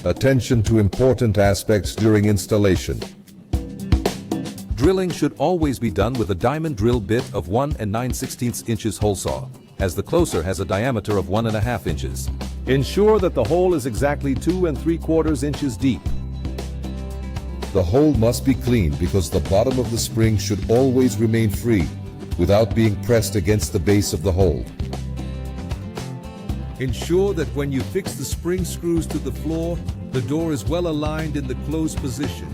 Attention to important aspects during installation. Drilling should always be done with a diamond drill bit of 1 9/16 inches hole saw, as the closer has a diameter of 1.5 inches. Ensure that the hole is exactly 2 3/4 inches deep. The hole must be clean because the bottom of the spring should always remain free, without being pressed against the base of the hole. Ensure that when you fix the spring screws to the floor, the door is well aligned in the closed position.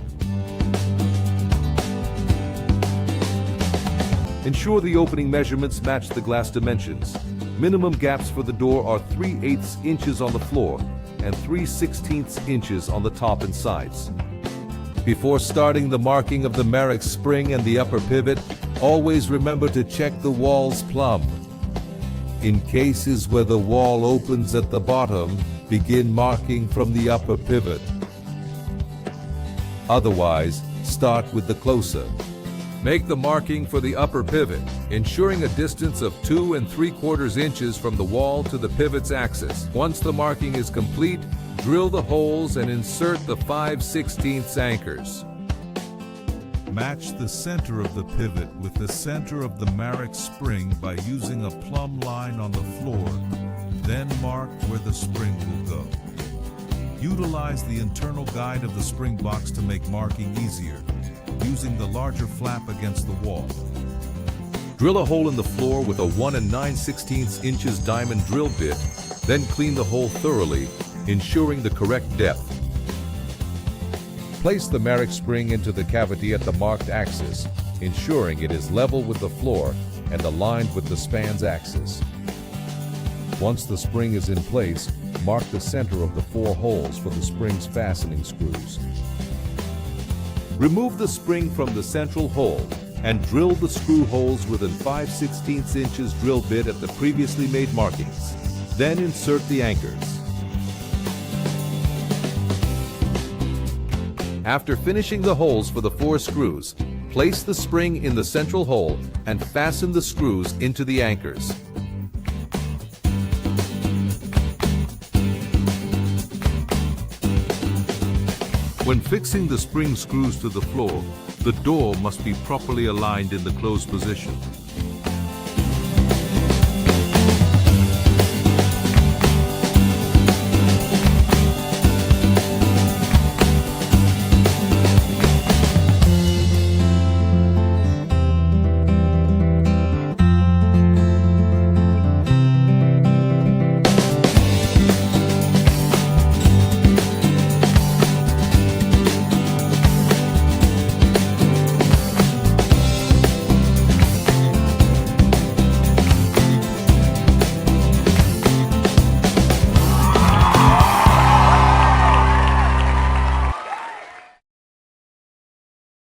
Ensure the opening measurements match the glass dimensions. Minimum gaps for the door are 3/8 inches on the floor and 3/16 inches on the top and sides. Before starting the marking of the Marix spring and the upper pivot, always remember to check the walls plumb. In cases where the wall opens at the bottom, begin marking from the upper pivot. Otherwise, start with the closer. Make the marking for the upper pivot, ensuring a distance of 2 3/4 inches from the wall to the pivot's axis. Once the marking is complete, drill the holes and insert the 5/16 anchors. Match the center of the pivot with the center of the Marix spring by using a plumb line on the floor, then mark where the spring will go. Utilize the internal guide of the spring box to make marking easier, using the larger flap against the wall. Drill a hole in the floor with a 1 9/16 inches diamond drill bit, then clean the hole thoroughly, ensuring the correct depth. Place the Marix spring into the cavity at the marked axis, ensuring it is level with the floor and aligned with the span's axis. Once the spring is in place, mark the center of the 4 holes for the spring's fastening screws. Remove the spring from the central hole and drill the screw holes with a 5/16 inches drill bit at the previously made markings. Then insert the anchors. After finishing the holes for the 4 screws, place the spring in the central hole and fasten the screws into the anchors. When fixing the spring screws to the floor, the door must be properly aligned in the closed position.